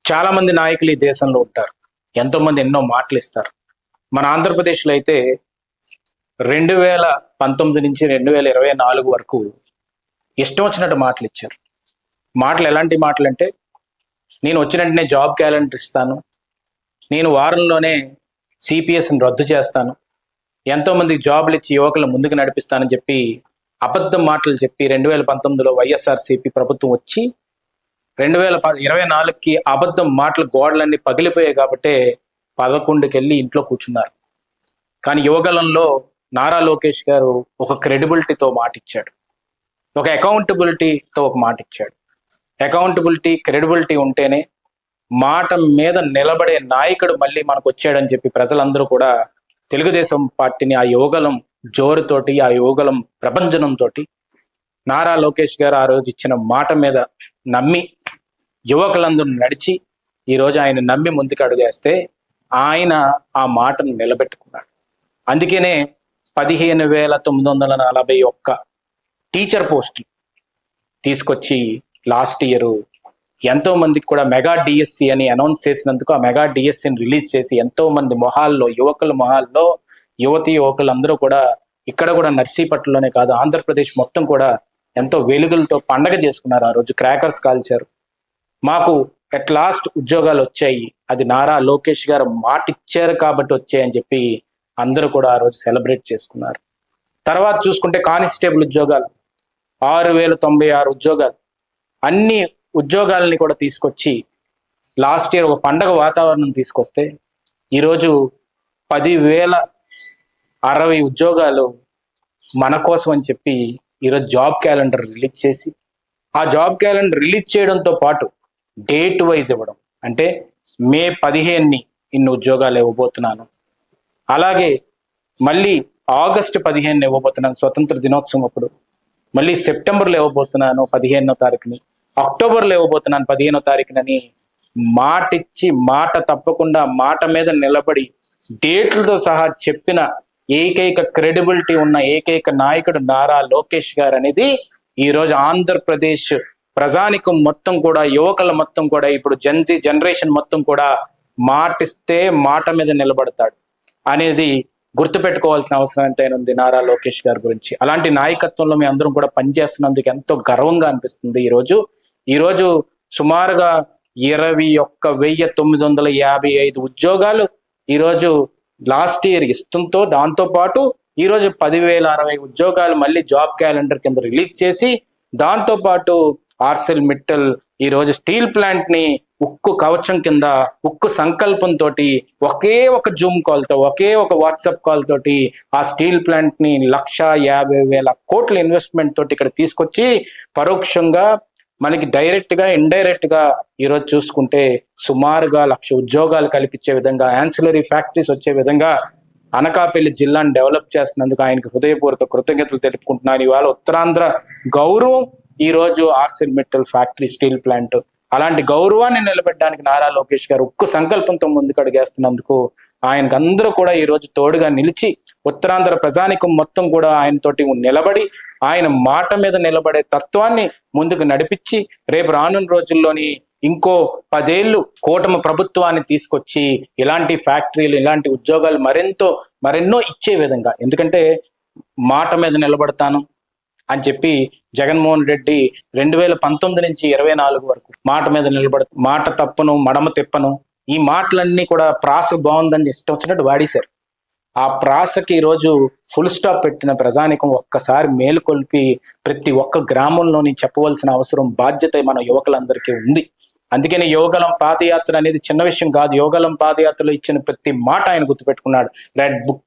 చాలా మంది నాయకులు ఈ దేశంలో ఉంటారు. ఎంతో మంది ఎన్నో మాటలు ఇస్తారు. మన ఆంధ్రప్రదేశ్లో అయితే 2019 నుంచి 2024 వరకు ఇష్టం వచ్చినట్టు మాటలు ఇచ్చారు. మాటలు ఎలాంటి మాటలు అంటే, నేను వచ్చిన వెంటనే జాబ్ క్యాలెండర్ ఇస్తాను, నేను వారంలోనే సిపిఎస్ని రద్దు చేస్తాను, ఎంతో మందికి జాబులు ఇచ్చి యువకులను ముందుకు నడిపిస్తానని చెప్పి అబద్ధం మాటలు చెప్పి 2019లో వైఎస్ఆర్సీపీ ప్రభుత్వం వచ్చి 2024కి అబద్ధం మాటలు గోడలన్నీ పగిలిపోయాయి కాబట్టే 11కి వెళ్ళి ఇంట్లో కూర్చున్నారు. కానీ యువగలంలో నారా లోకేష్ గారు ఒక క్రెడిబిలిటీతో మాట ఇచ్చాడు, ఒక అకౌంటబిలిటీతో ఒక మాట ఇచ్చాడు. అకౌంటబిలిటీ, క్రెడిబిలిటీ ఉంటేనే మాట మీద నిలబడే నాయకుడు మళ్ళీ మనకు వచ్చాడని చెప్పి ప్రజలందరూ కూడా తెలుగుదేశం పార్టీని ఆ యువగలం జోరుతోటి, ఆ యువగలం ప్రభంజనంతో నారా లోకేష్ గారు ఆ రోజు ఇచ్చిన మాట మీద నమ్మి యువకులందరూ నడిచి ఈరోజు ఆయన నమ్మి ముందుకు అడుగేస్తే ఆయన ఆ మాటను నిలబెట్టుకున్నాడు. అందుకనే 15,941 టీచర్ పోస్టులు తీసుకొచ్చి లాస్ట్ ఇయర్ ఎంతో మందికి కూడా మెగా డిఎస్సి అని అనౌన్స్ చేసినందుకు ఆ మెగా డిఎస్సిని రిలీజ్ చేసి ఎంతో మంది మొహాల్లో, యువకుల మొహాల్లో, యువకులందరూ కూడా ఇక్కడ కూడా నర్సీపట్నంలోనే కాదు ఆంధ్రప్రదేశ్ మొత్తం కూడా ఎంతో వెలుగులతో పండగ చేసుకున్నారు. ఆ రోజు క్రాకర్స్ కాల్చారు. మాకు అట్ లాస్ట్ ఉద్యోగాలు వచ్చాయి, అది నారా లోకేష్ గారు మాట ఇచ్చారు కాబట్టి వచ్చాయని చెప్పి అందరూ కూడా ఆ రోజు సెలబ్రేట్ చేసుకున్నారు. తర్వాత చూసుకుంటే కానిస్టేబుల్ ఉద్యోగాలు 6,096 ఉద్యోగాలు, అన్ని ఉద్యోగాలని కూడా తీసుకొచ్చి లాస్ట్ ఇయర్ ఒక పండగ వాతావరణం తీసుకొస్తే ఈరోజు 10,060 ఉద్యోగాలు మన కోసం అని చెప్పి ఈరోజు జాబ్ క్యాలెండర్ రిలీజ్ చేసి, ఆ జాబ్ క్యాలెండర్ రిలీజ్ చేయడంతో పాటు డేట్ వైజ్ ఇవ్వడం, అంటే మే 15ని ఇన్ని ఉద్యోగాలు ఇవ్వబోతున్నాను, అలాగే మళ్ళీ ఆగస్టు 15ని ఇవ్వబోతున్నాను స్వతంత్ర దినోత్సవం అప్పుడు, మళ్ళీ సెప్టెంబర్లో ఇవ్వబోతున్నాను 15వ తారీఖుని, అక్టోబర్లో ఇవ్వబోతున్నాను 15వ తారీఖునని మాటిచ్చి మాట తప్పకుండా మాట మీద నిలబడి డేట్లతో సహా చెప్పిన ఏకైక క్రెడిబిలిటీ ఉన్న ఏకైక నాయకుడు నారా లోకేష్ గారు అనేది ఈరోజు ఆంధ్రప్రదేశ్ ప్రజానికం మొత్తం కూడా, యువకుల మొత్తం కూడా, ఇప్పుడు జెన్జీ జనరేషన్ మొత్తం కూడా మాటిస్తే మాట మీద నిలబడతాడు అనేది గుర్తుపెట్టుకోవాల్సిన అవసరం ఎంతైనా ఉంది నారా లోకేష్ గారి గురించి. అలాంటి నాయకత్వంలో మీ అందరం కూడా పనిచేస్తున్నందుకు ఎంతో గర్వంగా అనిపిస్తుంది. ఈరోజు సుమారుగా 21,955 ఉద్యోగాలు ఈరోజు లాస్ట్ ఇయర్ ఇస్తుంతో, దాంతో పాటు ఈరోజు 10,060 ఉద్యోగాలు మళ్ళీ జాబ్ క్యాలెండర్ కింద రిలీజ్ చేసి, దాంతో పాటు ఆర్సెల్ మిట్టల్ ఈరోజు స్టీల్ ప్లాంట్ ని ఉక్కు కవచం కింద, ఉక్కు సంకల్పంతో ఒకే ఒక జూమ్ కాల్ తో, ఒకే ఒక వాట్సాప్ కాల్ తోటి ఆ స్టీల్ ప్లాంట్ ని 1,50,000 కోట్ల ఇన్వెస్ట్మెంట్ తోటి ఇక్కడ తీసుకొచ్చి పరోక్షంగా మనకి డైరెక్ట్ గా, ఇండైరెక్ట్ గా ఈరోజు చూసుకుంటే సుమారుగా 1,00,000 ఉద్యోగాలు కల్పించే విధంగా, యాన్సిలరీ ఫ్యాక్టరీస్ వచ్చే విధంగా అనకాపల్లి జిల్లాను డెవలప్ చేస్తున్నందుకు ఆయనకి హృదయపూర్వక కృతజ్ఞతలు తెలుపుకుంటున్నాను. ఇవాళ ఉత్తరాంధ్ర గౌరవం ఈరోజు ఆర్సెల్ మిట్టల్ ఫ్యాక్టరీ, స్టీల్ ప్లాంట్, అలాంటి గౌరవాన్ని నిలబెట్టడానికి నారా లోకేష్ గారు ఉక్కు సంకల్పంతో ముందుకు అడుగేస్తున్నందుకు ఆయనకు అందరూ కూడా ఈరోజు తోడుగా నిలిచి, ఉత్తరాంధ్ర ప్రజానికం మొత్తం కూడా ఆయనతోటి నిలబడి, ఆయన మాట మీద నిలబడే తత్వాన్ని ముందుకు నడిపించి, రేపు రానున్న రోజుల్లోని ఇంకో 10 ఏళ్ళు కూటమి ప్రభుత్వాన్ని తీసుకొచ్చి ఇలాంటి ఫ్యాక్టరీలు, ఇలాంటి ఉద్యోగాలు మరెన్నో ఇచ్చే విధంగా, ఎందుకంటే మాట మీద నిలబడతాను అని చెప్పి జగన్మోహన్ రెడ్డి 2019 నుంచి 24 వరకు మాట మీద మాట తప్పను, మడమ తిప్పను, ఈ మాటలన్నీ కూడా ప్రాస బాగుందని ఇష్టం వచ్చినట్టు వాడేశారు. ఆ ప్రాసకి ఈరోజు ఫుల్ స్టాప్ పెట్టిన ప్రజానికం ఒక్కసారి మేలుకొల్పి ప్రతి ఒక్క గ్రామంలోని చెప్పవలసిన అవసరం, బాధ్యత మన యువకులందరికీ ఉంది. అందుకని యువగలం పాదయాత్ర అనేది చిన్న విషయం కాదు. యువగలం పాదయాత్రలో ఇచ్చిన ప్రతి మాట ఆయన గుర్తుపెట్టుకున్నాడు, రెడ్ బుక్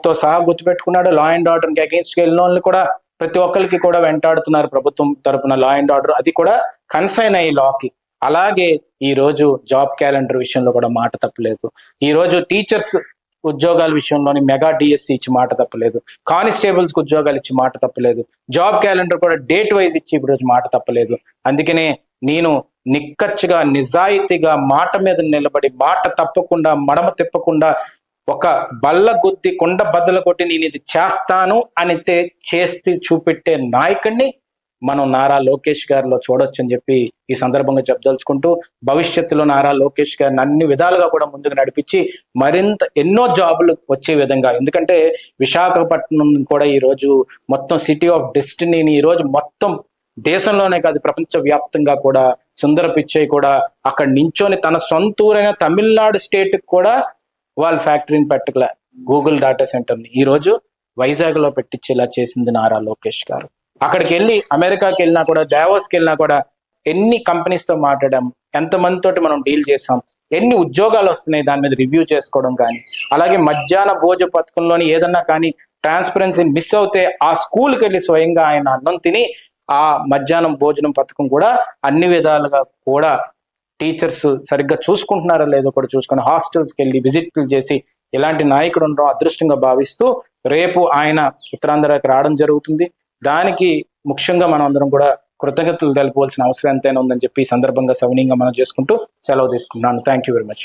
తో సహా గుర్తుపెట్టుకున్నాడు. లా అండ్ ఆర్డర్కి అగేన్స్ట్ వెళ్ళిన వాళ్ళని కూడా ప్రతి ఒక్కరికి కూడా వెంటాడుతున్నారు ప్రభుత్వం తరపున లా అండ్ ఆర్డర్, అది కూడా కన్ఫైన్ అయ్యి లాకి. అలాగే ఈ రోజు జాబ్ క్యాలెండర్ విషయంలో కూడా మాట తప్పలేదు. ఈ రోజు టీచర్స్ ఉద్యోగాల విషయంలోని మెగా డిఎస్సి ఇచ్చి మాట తప్పలేదు, కానిస్టేబుల్స్ కి ఉద్యోగాలు ఇచ్చి మాట తప్పలేదు, జాబ్ క్యాలెండర్ కూడా డేట్ వైజ్ ఇచ్చి ఇప్పుడు మాట తప్పలేదు. అందుకనే నేను నిక్కచ్చిగా, నిజాయితీగా మాట మీద నిలబడి, మాట తప్పకుండా, మడమ తిప్పకుండా, ఒక బల్ల గుద్ది కొండ బద్దలు కొట్టి నేను ఇది చేస్తాను అని చేసి చూపెట్టే నాయకుడిని మనం నారా లోకేష్ గారిలో చూడొచ్చు అని చెప్పి ఈ సందర్భంగా చెప్పదలుచుకుంటూ, భవిష్యత్తులో నారా లోకేష్ గారిని అన్ని విధాలుగా కూడా ముందుకు నడిపించి మరింత ఎన్నో జాబులు వచ్చే విధంగా, ఎందుకంటే విశాఖపట్నం కూడా ఈ రోజు మొత్తం సిటీ ఆఫ్ డెస్టినీని ఈ రోజు మొత్తం దేశంలోనే కాదు ప్రపంచ వ్యాప్తంగా కూడా సుందర పిచ్చై కూడా అక్కడ నించొని తన సొంత ఊరైన తమిళనాడు స్టేట్ కూడా వాళ్ళ ఫ్యాక్టరీని పెట్టగల గూగుల్ డేటా సెంటర్ని ఈ రోజు వైజాగ్ లో పెట్టించేలా చేసింది నారా లోకేష్ గారు. అక్కడికి వెళ్ళి అమెరికాకి వెళ్ళినా కూడా, దావోస్కి వెళ్ళినా కూడా ఎన్ని కంపెనీస్ తో మాట్లాడాం, ఎంతమంది తోటి మనం డీల్ చేసాం, ఎన్ని ఉద్యోగాలు వస్తున్నాయి దాని మీద రివ్యూ చేసుకోవడం కానీ, అలాగే మధ్యాహ్న భోజ పథకంలోని ఏదన్నా కానీ ట్రాన్స్పరెన్సీని మిస్ అవుతే ఆ స్కూల్కి వెళ్ళి స్వయంగా ఆయన అన్నం తిని ఆ మధ్యాహ్నం భోజనం పథకం కూడా అన్ని విధాలుగా కూడా టీచర్స్ సరిగ్గా చూసుకుంటున్నారో లేదో కూడా చూసుకొని హాస్టల్స్కి వెళ్ళి విజిట్లు చేసి ఇలాంటి నాయకుడు ఉండడం అదృష్టంగా భావిస్తూ రేపు ఆయన ఉత్తరాంధ్రకి రావడం జరుగుతుంది. దానికి ముఖ్యంగా మనం అందరం కూడా కృతజ్ఞతలు తెలుపవలసిన అవసరం ఎంతైనా ఉందని చెప్పి ఈ సందర్భంగా సవినీయంగా మనం చేసుకుంటూ సెలవు తీసుకుంటున్నాను. Thank you very much.